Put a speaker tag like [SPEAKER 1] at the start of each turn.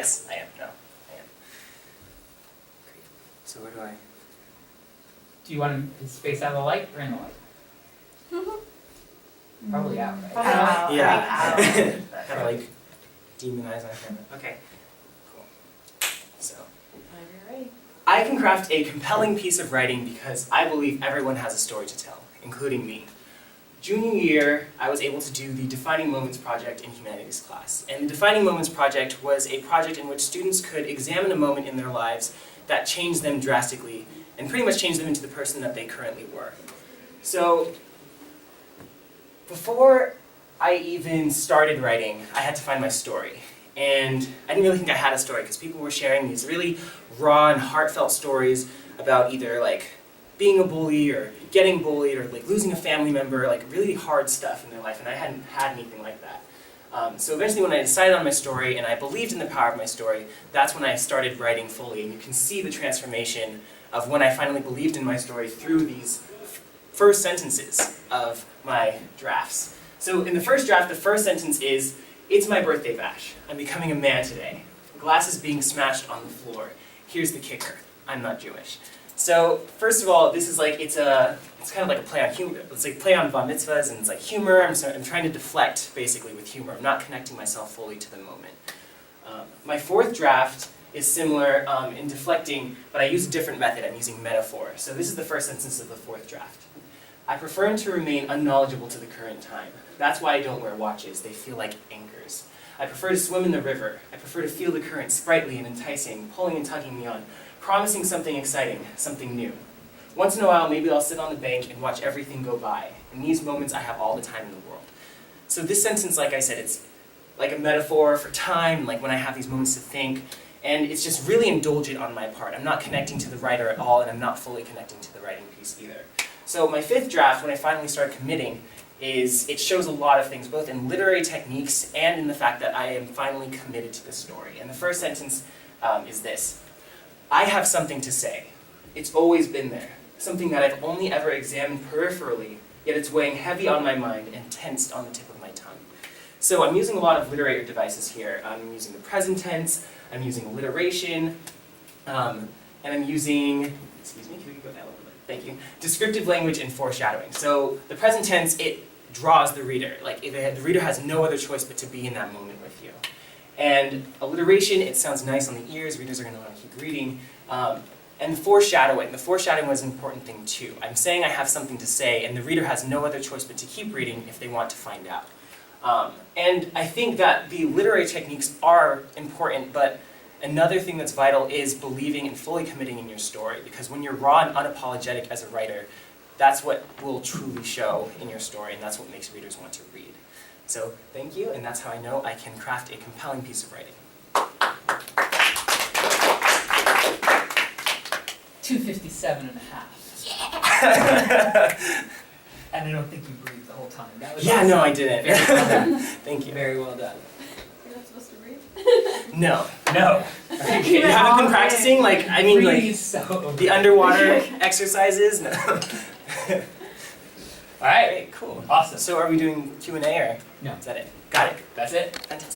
[SPEAKER 1] Yes, I am. No, I am. Great. So where do I?
[SPEAKER 2] Do you want to space out of the light or in the light? Probably out, right?
[SPEAKER 3] Probably out.
[SPEAKER 1] Yeah.
[SPEAKER 3] Out.
[SPEAKER 1] Kind of like demonize my camera. Okay. Cool. So.
[SPEAKER 3] Whenever you're ready.
[SPEAKER 1] I can craft a compelling piece of writing because I believe everyone has a story to tell, including me. Junior year, I was able to do the Defining Moments project in humanities class. And the Defining Moments project was a project in which students could examine a moment in their lives that changed them drastically and pretty much changed them into the person that they currently were. So, before I even started writing, I had to find my story. And I didn't really think I had a story because people were sharing these really raw and heartfelt stories about either like being a bully or getting bullied or like losing a family member, like really hard stuff in their life, and I hadn't had anything like that. So eventually when I decided on my story and I believed in the power of my story, that's when I started writing fully, and you can see the transformation of when I finally believed in my story through these first sentences of my drafts. So in the first draft, the first sentence is, "It's my birthday bash. I'm becoming a man today. Glasses being smashed on the floor. Here's the kicker. I'm not Jewish." So first of all, this is like, it's kind of like a play on humor. It's like play on bar mitzvahs, and it's like humor. I'm trying to deflect basically with humor. I'm not connecting myself fully to the moment. My fourth draft is similar in deflecting, but I use a different method. I'm using metaphor. So this is the first sentence of the fourth draft. "I prefer to remain unknowledgeable to the current time. That's why I don't wear watches. They feel like anchors. I prefer to swim in the river. I prefer to feel the current sprightly and enticing, pulling and tugging me on, promising something exciting, something new. Once in a while, maybe I'll sit on the bank and watch everything go by. In these moments, I have all the time in the world." So this sentence, like I said, it's like a metaphor for time, like when I have these moments to think, and it's just really indulgent on my part. I'm not connecting to the writer at all, and I'm not fully connecting to the writing piece either. So my fifth draft, when I finally started committing, it shows a lot of things, both in literary techniques and in the fact that I am finally committed to the story. And the first sentence is this: "I have something to say. It's always been there. Something that I've only ever examined peripherally, yet it's weighing heavy on my mind and tensed on the tip of my tongue." So I'm using a lot of literary devices here. I'm using the present tense, I'm using alliteration, and I'm using, excuse me, can we go down a little bit? Thank you. Descriptive language and foreshadowing. So the present tense, it draws the reader. Like the reader has no other choice but to be in that moment with you. And alliteration, it sounds nice on the ears, readers are going to want to keep reading. And foreshadowing. The foreshadowing was an important thing too. I'm saying I have something to say, and the reader has no other choice but to keep reading if they want to find out. And I think that the literary techniques are important, but another thing that's vital is believing and fully committing in your story, because when you're raw and unapologetic as a writer, that's what will truly show in your story, and that's what makes readers want to read. So thank you, and that's how I know I can craft a compelling piece of writing.
[SPEAKER 2] 257 and a half. And I don't think you breathed the whole time. That was
[SPEAKER 1] Yeah,
[SPEAKER 2] awesome.
[SPEAKER 1] no, I didn't.
[SPEAKER 2] Very well done.
[SPEAKER 1] Thank you.
[SPEAKER 2] Very well done.
[SPEAKER 3] You're not supposed to read?
[SPEAKER 1] No.
[SPEAKER 2] No.
[SPEAKER 1] You haven't been practicing? Like, I mean,
[SPEAKER 2] Breathing
[SPEAKER 1] like,
[SPEAKER 2] is so
[SPEAKER 1] the underwater exercises? No.
[SPEAKER 2] Alright,
[SPEAKER 1] Great, cool.
[SPEAKER 2] awesome.
[SPEAKER 1] So are we doing Q&A or
[SPEAKER 2] No.
[SPEAKER 1] is that it? Got it.
[SPEAKER 2] That's it.
[SPEAKER 1] Fantastic.